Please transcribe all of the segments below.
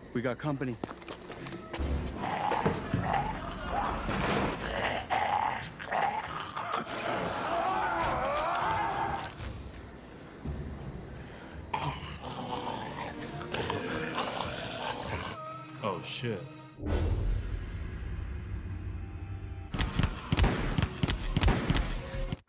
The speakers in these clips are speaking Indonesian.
We got company. Oh shit.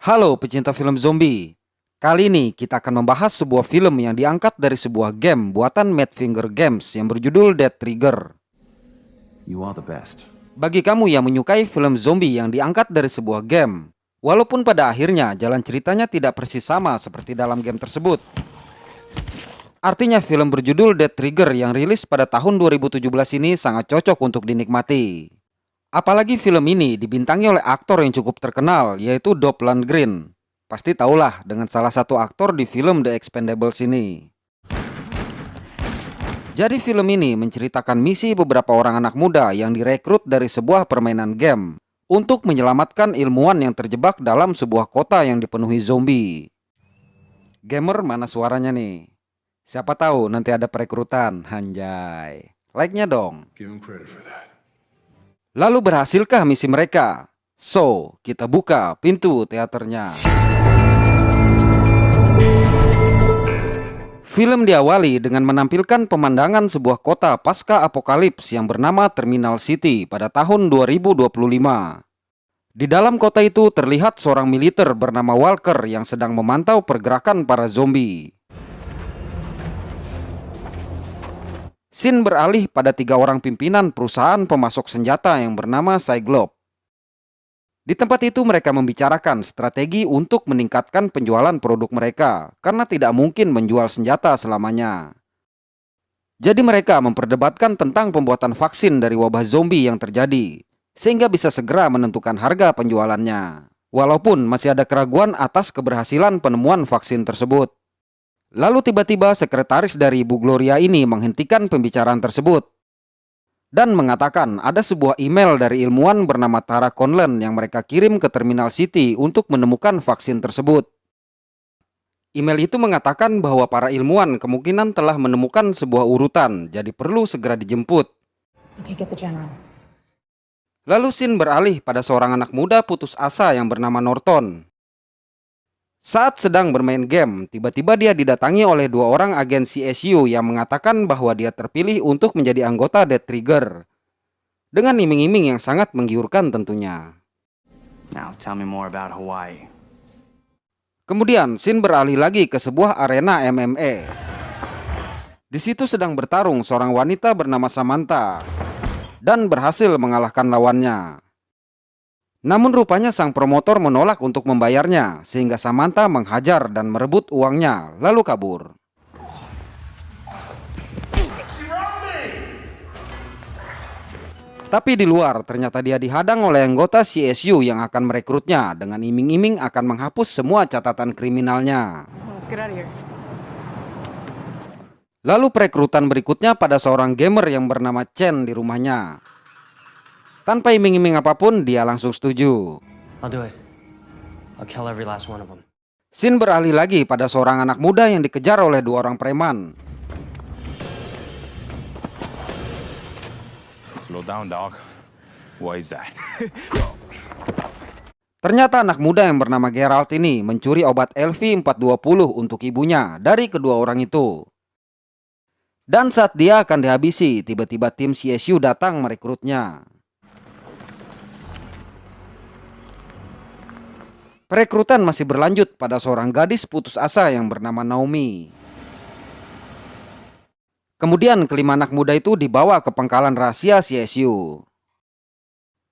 Halo pecinta film zombie. Kali ini kita akan membahas sebuah film yang diangkat dari sebuah game buatan Madfinger Games yang berjudul Dead Trigger. You are the best. Bagi kamu yang menyukai film zombie yang diangkat dari sebuah game, walaupun pada akhirnya jalan ceritanya tidak persis sama seperti dalam game tersebut. Artinya film berjudul Dead Trigger yang rilis pada tahun 2017 ini sangat cocok untuk dinikmati. Apalagi film ini dibintangi oleh aktor yang cukup terkenal, yaitu Dolph Lundgren. Pasti tahulah dengan salah satu aktor di film The Expendables ini. Jadi film ini menceritakan misi beberapa orang anak muda yang direkrut dari sebuah permainan game untuk menyelamatkan ilmuwan yang terjebak dalam sebuah kota yang dipenuhi zombie. Gamer mana suaranya nih? Siapa tahu nanti ada perekrutan, anjay. Like-nya dong. Give him credit for that. Lalu berhasilkah misi mereka? So, kita buka pintu teaternya. Film diawali dengan menampilkan pemandangan sebuah kota pasca apokalips yang bernama Terminal City pada tahun 2025. Di dalam kota itu terlihat seorang militer bernama Walker yang sedang memantau pergerakan para zombie. Scene beralih pada 3 orang pimpinan perusahaan pemasok senjata yang bernama Cyclops. Di tempat itu mereka membicarakan strategi untuk meningkatkan penjualan produk mereka karena tidak mungkin menjual senjata selamanya. Jadi mereka memperdebatkan tentang pembuatan vaksin dari wabah zombie yang terjadi sehingga bisa segera menentukan harga penjualannya. Walaupun masih ada keraguan atas keberhasilan penemuan vaksin tersebut. Lalu tiba-tiba sekretaris dari Ibu Gloria ini menghentikan pembicaraan tersebut dan mengatakan ada sebuah email dari ilmuwan bernama Tara Conlon yang mereka kirim ke Terminal City untuk menemukan vaksin tersebut. Email itu mengatakan bahwa para ilmuwan kemungkinan telah menemukan sebuah urutan, jadi perlu segera dijemput. Okay, get the general. Lalu scene beralih pada seorang anak muda putus asa yang bernama Norton. Saat sedang bermain game, tiba-tiba dia didatangi oleh 2 orang agen CSU yang mengatakan bahwa dia terpilih untuk menjadi anggota Dead Trigger. Dengan iming-iming yang sangat menggiurkan tentunya. Now tell me more about Hawaii. Kemudian scene beralih lagi ke sebuah arena MMA. Di situ sedang bertarung seorang wanita bernama Samantha dan berhasil mengalahkan lawannya. Namun rupanya sang promotor menolak untuk membayarnya sehingga Samantha menghajar dan merebut uangnya lalu kabur. Tapi di luar ternyata dia dihadang oleh anggota CSU yang akan merekrutnya dengan iming-iming akan menghapus semua catatan kriminalnya. Let's get out of here. Lalu perekrutan berikutnya pada seorang gamer yang bernama Chen di rumahnya. Tanpa iming-iming apapun, dia langsung setuju. I'll do it. I'll kill every last one of them. Scene beralih lagi pada seorang anak muda yang dikejar oleh 2 orang preman. Slow down, dog. What is that? Ternyata anak muda yang bernama Geralt ini mencuri obat LV420 untuk ibunya dari kedua orang itu. Dan saat dia akan dihabisi, tiba-tiba tim CSU datang merekrutnya. Perekrutan masih berlanjut pada seorang gadis putus asa yang bernama Naomi. Kemudian kelima anak muda itu dibawa ke pangkalan rahasia CSU.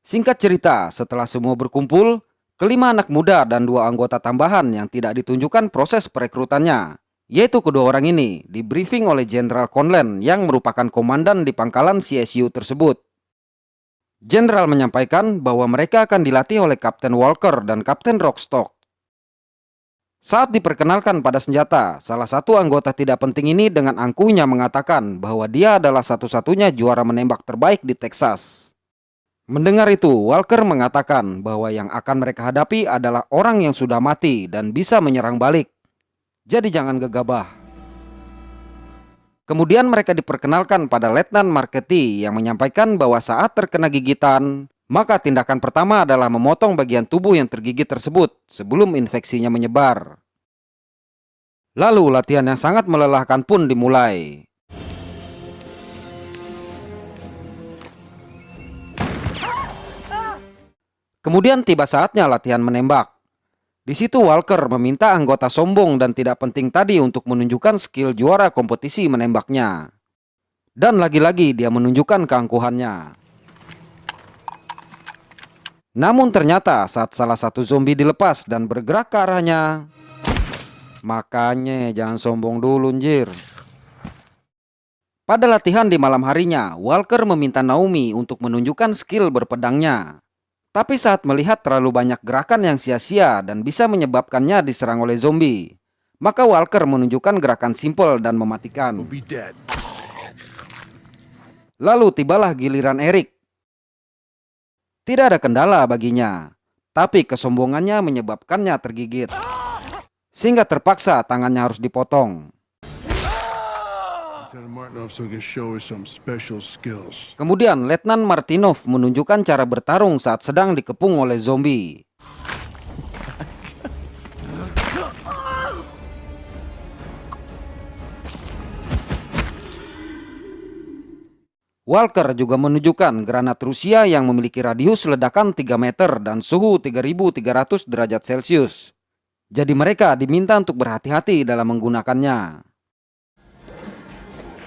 Singkat cerita, setelah semua berkumpul, kelima anak muda dan 2 anggota tambahan yang tidak ditunjukkan proses perekrutannya, yaitu kedua orang ini, dibriefing oleh Jenderal Conlon yang merupakan komandan di pangkalan CSU tersebut. Jenderal menyampaikan bahwa mereka akan dilatih oleh Kapten Walker dan Kapten Rockstock. Saat diperkenalkan pada senjata, salah satu anggota tidak penting ini dengan angkuhnya mengatakan bahwa dia adalah satu-satunya juara menembak terbaik di Texas. Mendengar itu, Walker mengatakan bahwa yang akan mereka hadapi adalah orang yang sudah mati dan bisa menyerang balik. Jadi jangan gegabah. Kemudian mereka diperkenalkan pada Letnan Marketti yang menyampaikan bahwa saat terkena gigitan, maka tindakan pertama adalah memotong bagian tubuh yang tergigit tersebut sebelum infeksinya menyebar. Lalu latihan yang sangat melelahkan pun dimulai. Kemudian tiba saatnya latihan menembak. Di situ Walker meminta anggota sombong dan tidak penting tadi untuk menunjukkan skill juara kompetisi menembaknya. Dan lagi-lagi dia menunjukkan keangkuhannya. Namun ternyata saat salah satu zombie dilepas dan bergerak ke arahnya, makanya jangan sombong dulu anjir. Pada latihan di malam harinya, Walker meminta Naomi untuk menunjukkan skill berpedangnya. Tapi saat melihat terlalu banyak gerakan yang sia-sia dan bisa menyebabkannya diserang oleh zombie, maka Walker menunjukkan gerakan simpel dan mematikan. Lalu tibalah giliran Eric. Tidak ada kendala baginya, tapi kesombongannya menyebabkannya tergigit. Sehingga terpaksa tangannya harus dipotong. Kemudian Letnan Martinov menunjukkan cara bertarung saat sedang dikepung oleh zombie. Walker juga menunjukkan granat Rusia yang memiliki radius ledakan 3 meter dan suhu 3300 derajat Celcius. Jadi mereka diminta untuk berhati-hati dalam menggunakannya.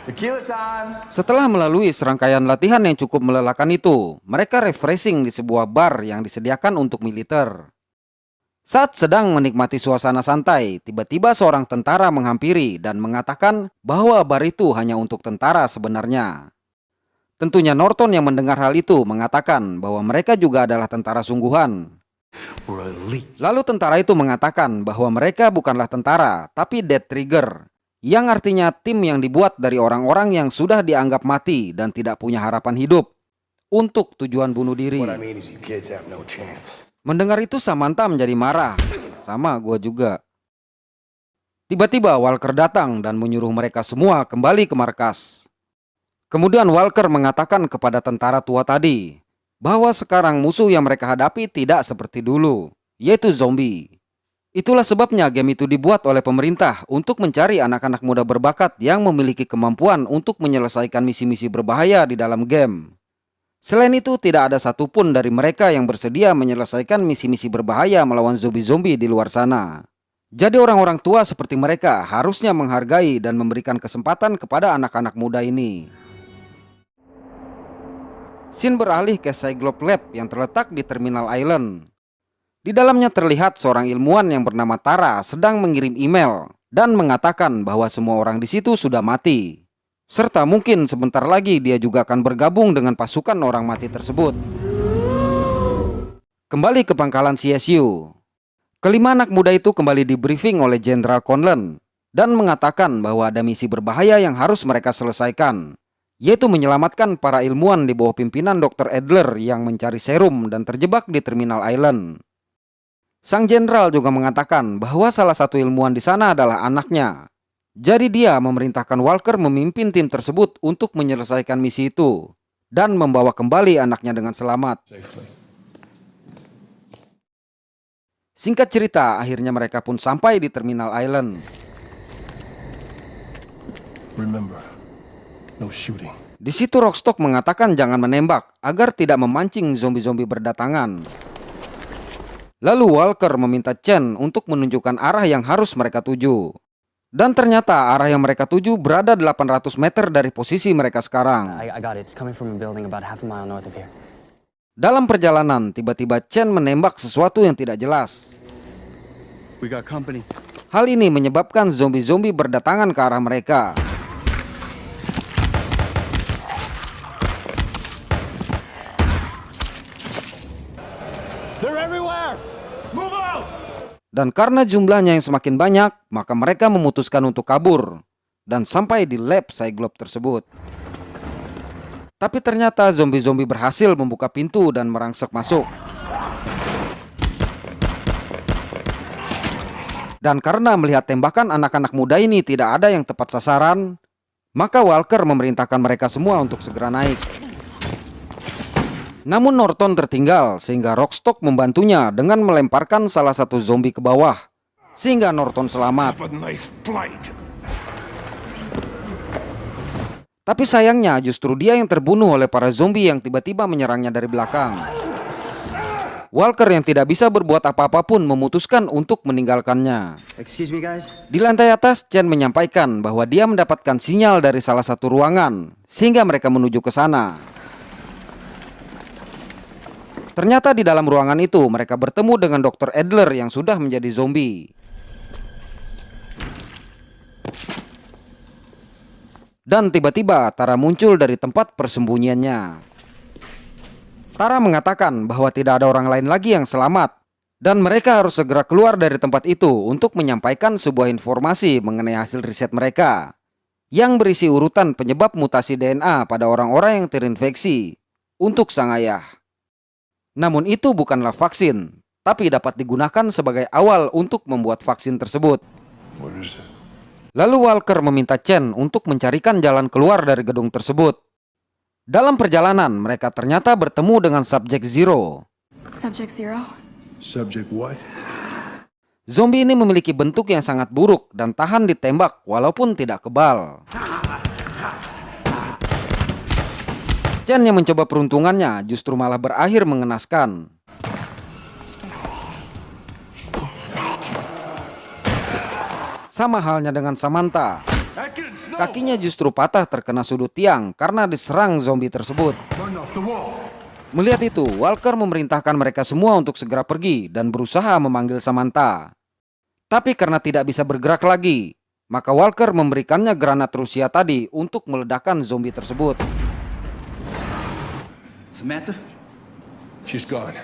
Tequila time! Setelah melalui serangkaian latihan yang cukup melelahkan itu, mereka refreshing di sebuah bar yang disediakan untuk militer. Saat sedang menikmati suasana santai, tiba-tiba seorang tentara menghampiri dan mengatakan bahwa bar itu hanya untuk tentara sebenarnya. Tentunya Norton yang mendengar hal itu mengatakan bahwa mereka juga adalah tentara sungguhan. Lalu tentara itu mengatakan bahwa mereka bukanlah tentara, tapi Death Trigger, yang artinya tim yang dibuat dari orang-orang yang sudah dianggap mati dan tidak punya harapan hidup untuk tujuan bunuh diri. Mendengar itu Samantha menjadi marah. Sama gua juga. Tiba-tiba Walker datang dan menyuruh mereka semua kembali ke markas. Kemudian Walker mengatakan kepada tentara tua tadi bahwa sekarang musuh yang mereka hadapi tidak seperti dulu, yaitu zombie. Itulah sebabnya game itu dibuat oleh pemerintah untuk mencari anak-anak muda berbakat yang memiliki kemampuan untuk menyelesaikan misi-misi berbahaya di dalam game. Selain itu, tidak ada satupun dari mereka yang bersedia menyelesaikan misi-misi berbahaya melawan zombie-zombie di luar sana. Jadi orang-orang tua seperti mereka harusnya menghargai dan memberikan kesempatan kepada anak-anak muda ini. Scene beralih ke Cyclops Lab yang terletak di Terminal Island. Di dalamnya terlihat seorang ilmuwan yang bernama Tara sedang mengirim email dan mengatakan bahwa semua orang di situ sudah mati. Serta mungkin sebentar lagi dia juga akan bergabung dengan pasukan orang mati tersebut. Kembali ke pangkalan CSU. Kelima anak muda itu kembali di briefing oleh Jenderal Conlon dan mengatakan bahwa ada misi berbahaya yang harus mereka selesaikan, yaitu menyelamatkan para ilmuwan di bawah pimpinan Dr. Adler yang mencari serum dan terjebak di Terminal Island. Sang jenderal juga mengatakan bahwa salah satu ilmuwan di sana adalah anaknya. Jadi dia memerintahkan Walker memimpin tim tersebut untuk menyelesaikan misi itu dan membawa kembali anaknya dengan selamat. Singkat cerita, akhirnya mereka pun sampai di Terminal Island. Di situ Rockstock mengatakan jangan menembak agar tidak memancing zombie-zombie berdatangan. Lalu Walker meminta Chen untuk menunjukkan arah yang harus mereka tuju. Dan ternyata arah yang mereka tuju berada 800 meter dari posisi mereka sekarang. I got it. It's coming from a building about half a mile north of here. Dalam perjalanan, tiba-tiba Chen menembak sesuatu yang tidak jelas. We got company. Hal ini menyebabkan zombie-zombie berdatangan ke arah mereka. They're everywhere! Move out! Dan karena jumlahnya yang semakin banyak, maka mereka memutuskan untuk kabur dan sampai di lab Cyclops tersebut. Tapi ternyata zombie-zombie berhasil membuka pintu dan merangsek masuk. Dan karena melihat tembakan anak-anak muda ini tidak ada yang tepat sasaran, Maka Walker memerintahkan mereka semua untuk segera naik. Namun Norton tertinggal sehingga Rockstock membantunya dengan melemparkan salah satu zombie ke bawah, sehingga Norton selamat. Have a nice flight. Tapi sayangnya justru dia yang terbunuh oleh para zombie yang tiba-tiba menyerangnya dari belakang. Walker yang tidak bisa berbuat apa-apa pun memutuskan untuk meninggalkannya. Excuse me, guys. Di lantai atas, Chen menyampaikan bahwa dia mendapatkan sinyal dari salah satu ruangan, sehingga mereka menuju ke sana. Ternyata di dalam ruangan itu mereka bertemu dengan Dr. Adler yang sudah menjadi zombie. Dan tiba-tiba Tara muncul dari tempat persembunyiannya. Tara mengatakan bahwa tidak ada orang lain lagi yang selamat, dan mereka harus segera keluar dari tempat itu untuk menyampaikan sebuah informasi mengenai hasil riset mereka yang berisi urutan penyebab mutasi DNA pada orang-orang yang terinfeksi untuk sang ayah. Namun itu bukanlah vaksin, tapi dapat digunakan sebagai awal untuk membuat vaksin tersebut. What is it? Lalu Walker meminta Chen untuk mencarikan jalan keluar dari gedung tersebut. Dalam perjalanan, mereka ternyata bertemu dengan Subject Zero. Subject Zero? Subject what? Zombie ini memiliki bentuk yang sangat buruk dan tahan ditembak walaupun tidak kebal. Chen yang mencoba peruntungannya justru malah berakhir mengenaskan. Sama halnya dengan Samantha. Kakinya justru patah terkena sudut tiang karena diserang zombie tersebut. Run off the wall. Melihat itu, Walker memerintahkan mereka semua untuk segera pergi dan berusaha memanggil Samantha. Tapi karena tidak bisa bergerak lagi, maka Walker memberikannya granat Rusia tadi untuk meledakkan zombie tersebut. Samantha? She's gone.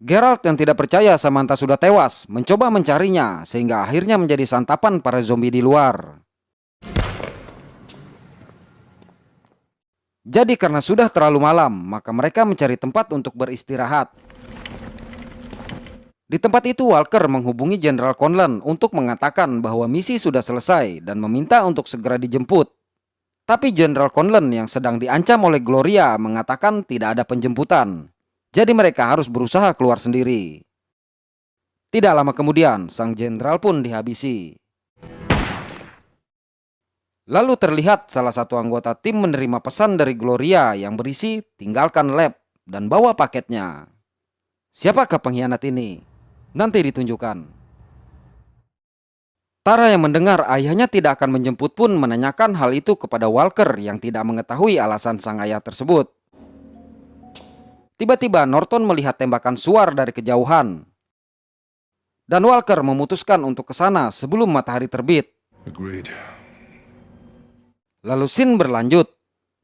Geralt yang tidak percaya Samantha sudah tewas mencoba mencarinya sehingga akhirnya menjadi santapan para zombie di luar. Jadi karena sudah terlalu malam, maka mereka mencari tempat untuk beristirahat. Di tempat itu Walker menghubungi Jenderal Conlon untuk mengatakan bahwa misi sudah selesai dan meminta untuk segera dijemput. Tapi Jenderal Conlon yang sedang diancam oleh Gloria mengatakan tidak ada penjemputan. Jadi mereka harus berusaha keluar sendiri. Tidak lama kemudian, sang jenderal pun dihabisi. Lalu terlihat salah satu anggota tim menerima pesan dari Gloria yang berisi tinggalkan lab dan bawa paketnya. Siapakah pengkhianat ini? Nanti ditunjukkan. Tara yang mendengar ayahnya tidak akan menjemput pun menanyakan hal itu kepada Walker yang tidak mengetahui alasan sang ayah tersebut. Tiba-tiba Norton melihat tembakan suar dari kejauhan. Dan Walker memutuskan untuk ke sana sebelum matahari terbit. Agreed. Lalu scene berlanjut.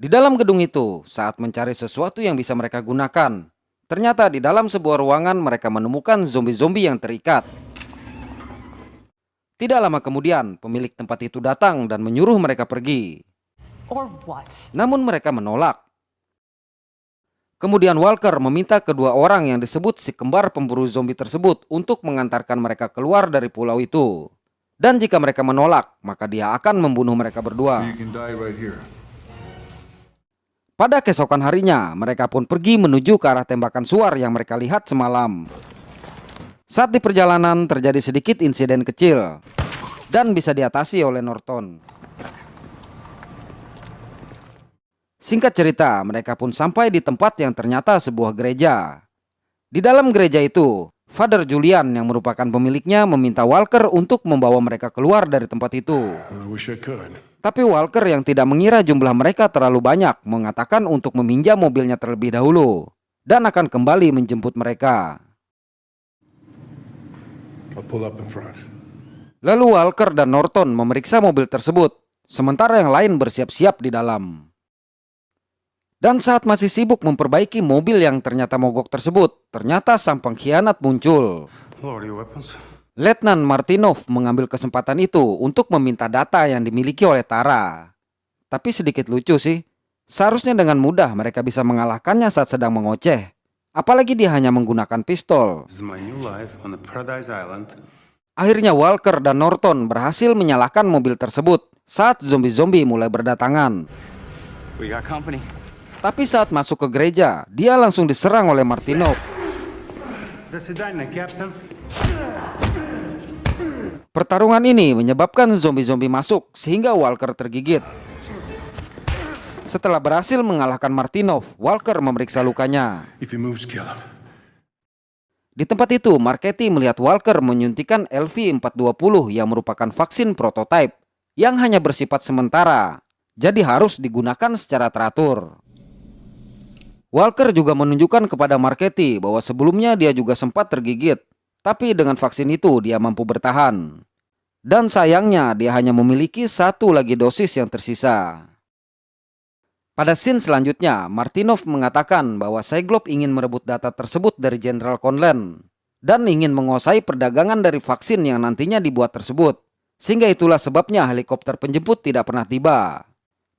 Di dalam gedung itu, saat mencari sesuatu yang bisa mereka gunakan, ternyata di dalam sebuah ruangan mereka menemukan zombie-zombie yang terikat. Tidak lama kemudian, pemilik tempat itu datang dan menyuruh mereka pergi. Or what? Namun mereka menolak. Kemudian Walker meminta kedua orang yang disebut si kembar pemburu zombie tersebut untuk mengantarkan mereka keluar dari pulau itu. Dan jika mereka menolak, maka dia akan membunuh mereka berdua. You can die right here. Pada keesokan harinya, mereka pun pergi menuju ke arah tembakan suar yang mereka lihat semalam. Saat di perjalanan terjadi sedikit insiden kecil dan bisa diatasi oleh Norton. Singkat cerita, mereka pun sampai di tempat yang ternyata sebuah gereja. Di dalam gereja itu, Father Julian yang merupakan pemiliknya meminta Walker untuk membawa mereka keluar dari tempat itu. I wish I could. Tapi Walker yang tidak mengira jumlah mereka terlalu banyak mengatakan untuk meminjam mobilnya terlebih dahulu dan akan kembali menjemput mereka. I'll pull up in front. Lalu Walker dan Norton memeriksa mobil tersebut, sementara yang lain bersiap-siap di dalam. Dan saat masih sibuk memperbaiki mobil yang ternyata mogok tersebut, ternyata sang pengkhianat muncul. Lower your weapons. Letnan Martinov mengambil kesempatan itu untuk meminta data yang dimiliki oleh Tara. Tapi sedikit lucu sih, seharusnya dengan mudah mereka bisa mengalahkannya saat sedang mengoceh. Apalagi dia hanya menggunakan pistol. This is my new life on the Paradise Island. Akhirnya Walker dan Norton berhasil menyalakan mobil tersebut, saat zombie-zombie mulai berdatangan. We got company. Tapi saat masuk ke gereja, dia langsung diserang oleh Martinov. До свидания, Captain. Pertarungan ini menyebabkan zombie-zombie masuk sehingga Walker tergigit. Setelah berhasil mengalahkan Martinov, Walker memeriksa lukanya. If he moves, kill him. Di tempat itu, Marchetti melihat Walker menyuntikkan LV-420 yang merupakan vaksin prototipe yang hanya bersifat sementara, jadi harus digunakan secara teratur. Walker juga menunjukkan kepada Marchetti bahwa sebelumnya dia juga sempat tergigit, tapi dengan vaksin itu dia mampu bertahan. Dan sayangnya dia hanya memiliki satu lagi dosis yang tersisa. Pada scene selanjutnya, Martinov mengatakan bahwa Cyclops ingin merebut data tersebut dari Jenderal Conlan dan ingin menguasai perdagangan dari vaksin yang nantinya dibuat tersebut. Sehingga itulah sebabnya helikopter penjemput tidak pernah tiba.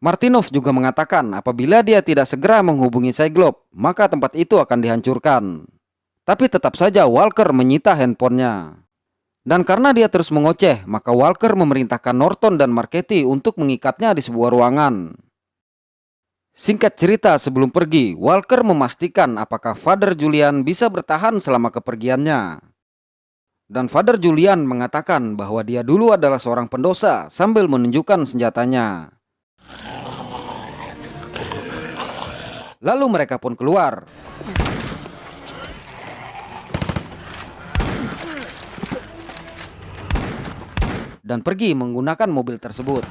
Martinov juga mengatakan apabila dia tidak segera menghubungi Cyclops, maka tempat itu akan dihancurkan. Tapi tetap saja Walker menyita handphonenya. Dan karena dia terus mengoceh, maka Walker memerintahkan Norton dan Marchetti untuk mengikatnya di sebuah ruangan. Singkat cerita, sebelum pergi, Walker memastikan apakah Father Julian bisa bertahan selama kepergiannya. Dan Father Julian mengatakan bahwa dia dulu adalah seorang pendosa sambil menunjukkan senjatanya. Lalu mereka pun keluar. Dan pergi menggunakan mobil tersebut.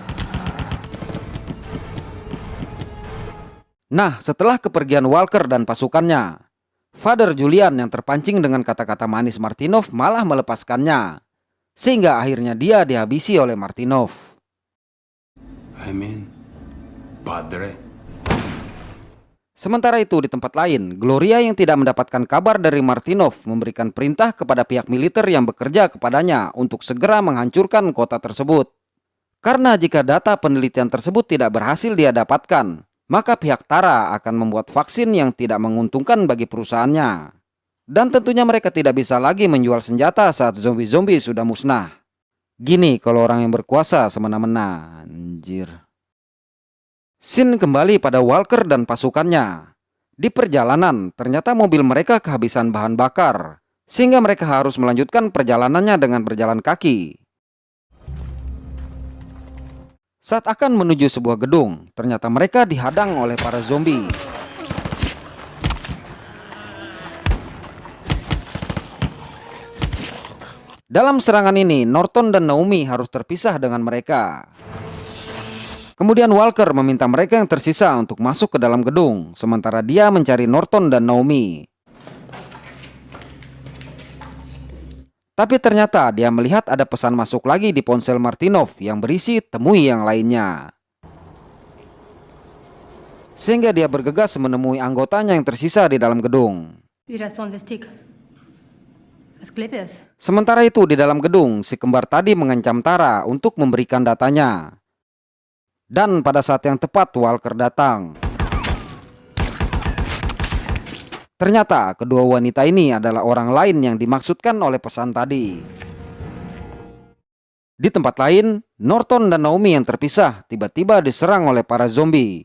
Nah, setelah kepergian Walker dan pasukannya, Father Julian yang terpancing dengan kata-kata manis Martinov malah melepaskannya, sehingga akhirnya dia dihabisi oleh Martinov. I mean, Padre. Sementara itu di tempat lain, Gloria yang tidak mendapatkan kabar dari Martinov memberikan perintah kepada pihak militer yang bekerja kepadanya untuk segera menghancurkan kota tersebut. Karena jika data penelitian tersebut tidak berhasil dia dapatkan, maka pihak Tara akan membuat vaksin yang tidak menguntungkan bagi perusahaannya. Dan tentunya mereka tidak bisa lagi menjual senjata saat zombie-zombie sudah musnah. Gini kalau orang yang berkuasa semena-mena, anjir. Scene kembali pada Walker dan pasukannya. Di perjalanan, ternyata mobil mereka kehabisan bahan bakar, sehingga mereka harus melanjutkan perjalanannya dengan berjalan kaki. Saat akan menuju sebuah gedung, ternyata mereka dihadang oleh para zombie. Dalam serangan ini, Norton dan Naomi harus terpisah dengan mereka. Kemudian Walker meminta mereka yang tersisa untuk masuk ke dalam gedung, sementara dia mencari Norton dan Naomi. Tapi ternyata dia melihat ada pesan masuk lagi di ponsel Martinov yang berisi temui yang lainnya. Sehingga dia bergegas menemui anggotanya yang tersisa di dalam gedung. Sementara itu di dalam gedung, si kembar tadi mengancam Tara untuk memberikan datanya. Dan pada saat yang tepat Walker datang. Ternyata kedua wanita ini adalah orang lain yang dimaksudkan oleh pesan tadi. Di tempat lain, Norton dan Naomi yang terpisah tiba-tiba diserang oleh para zombie.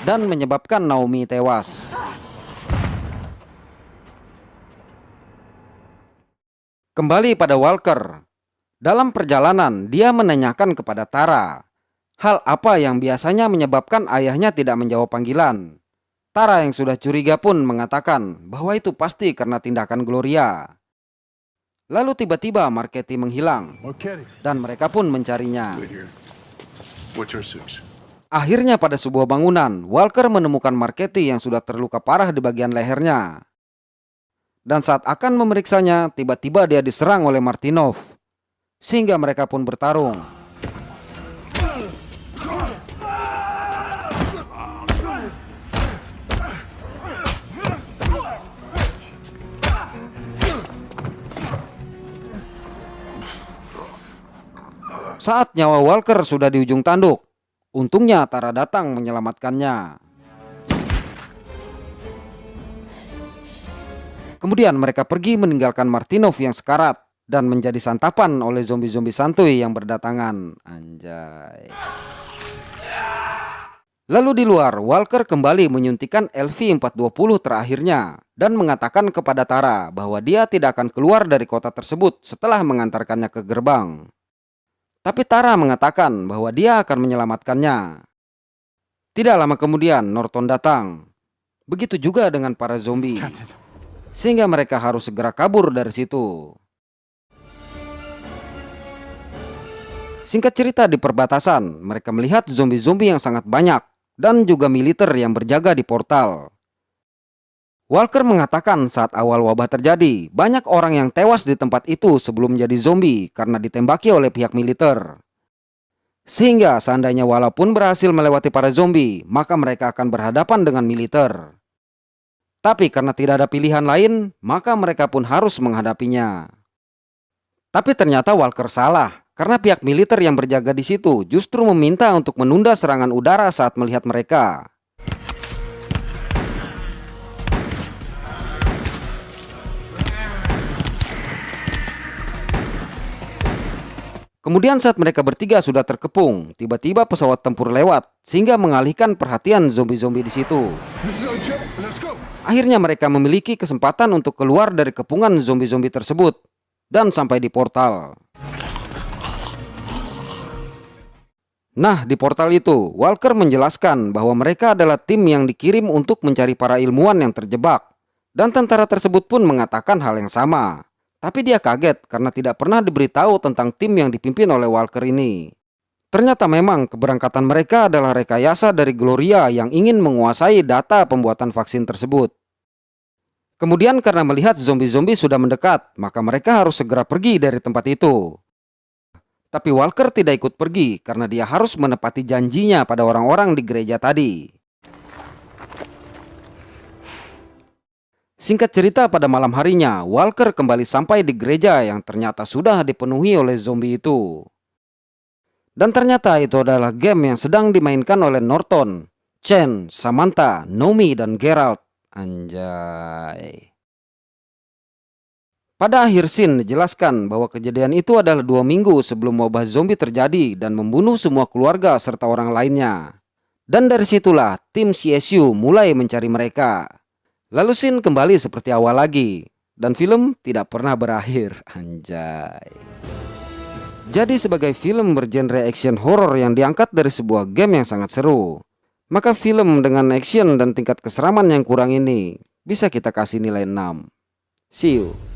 Dan menyebabkan Naomi tewas. Kembali pada Walker. Dalam perjalanan, dia menanyakan kepada Tara hal apa yang biasanya menyebabkan ayahnya tidak menjawab panggilan. Tara yang sudah curiga pun mengatakan bahwa itu pasti karena tindakan Gloria. Lalu tiba-tiba Marchetti menghilang Marchetti. dan mereka pun mencarinya. Wait here. What's our six? Akhirnya pada sebuah bangunan, Walker menemukan Marchetti yang sudah terluka parah di bagian lehernya. Dan saat akan memeriksanya, tiba-tiba dia diserang oleh Martinov. Sehingga mereka pun bertarung. Saat nyawa Walker sudah di ujung tanduk, untungnya Tara datang menyelamatkannya. Kemudian mereka pergi meninggalkan Martinov yang sekarat dan menjadi santapan oleh zombie-zombie santuy yang berdatangan. Anjay. Lalu di luar, Walker kembali menyuntikkan LV-420 terakhirnya dan mengatakan kepada Tara bahwa dia tidak akan keluar dari kota tersebut setelah mengantarkannya ke gerbang. Tapi Tara mengatakan bahwa dia akan menyelamatkannya. Tidak lama kemudian Norton datang. Begitu juga dengan para zombie. Sehingga mereka harus segera kabur dari situ. Singkat cerita, di perbatasan, mereka melihat zombie-zombie yang sangat banyak dan juga militer yang berjaga di portal. Walker mengatakan saat awal wabah terjadi, banyak orang yang tewas di tempat itu sebelum jadi zombie karena ditembaki oleh pihak militer. Sehingga seandainya walaupun berhasil melewati para zombie, maka mereka akan berhadapan dengan militer. Tapi karena tidak ada pilihan lain, maka mereka pun harus menghadapinya. Tapi ternyata Walker salah, karena pihak militer yang berjaga di situ justru meminta untuk menunda serangan udara saat melihat mereka. Kemudian saat mereka bertiga sudah terkepung, tiba-tiba pesawat tempur lewat sehingga mengalihkan perhatian zombie-zombie di situ. Akhirnya mereka memiliki kesempatan untuk keluar dari kepungan zombie-zombie tersebut dan sampai di portal. Nah, di portal itu, Walker menjelaskan bahwa mereka adalah tim yang dikirim untuk mencari para ilmuwan yang terjebak. Dan tentara tersebut pun mengatakan hal yang sama. Tapi dia kaget karena tidak pernah diberitahu tentang tim yang dipimpin oleh Walker ini. Ternyata memang keberangkatan mereka adalah rekayasa dari Gloria yang ingin menguasai data pembuatan vaksin tersebut. Kemudian karena melihat zombie-zombie sudah mendekat, maka mereka harus segera pergi dari tempat itu. Tapi Walker tidak ikut pergi karena dia harus menepati janjinya pada orang-orang di gereja tadi. Singkat cerita, pada malam harinya, Walker kembali sampai di gereja yang ternyata sudah dipenuhi oleh zombie itu. Dan ternyata itu adalah game yang sedang dimainkan oleh Norton, Chen, Samantha, Nomi, dan Geralt. Anjay. Pada akhir scene dijelaskan bahwa kejadian itu adalah 2 minggu sebelum wabah zombie terjadi dan membunuh semua keluarga serta orang lainnya. Dan dari situlah tim CSU mulai mencari mereka. Lalu scene kembali seperti awal lagi. Dan film tidak pernah berakhir. Anjay. Jadi sebagai film bergenre action horror yang diangkat dari sebuah game yang sangat seru, maka film dengan action dan tingkat keseraman yang kurang ini bisa kita kasih nilai 6. See you.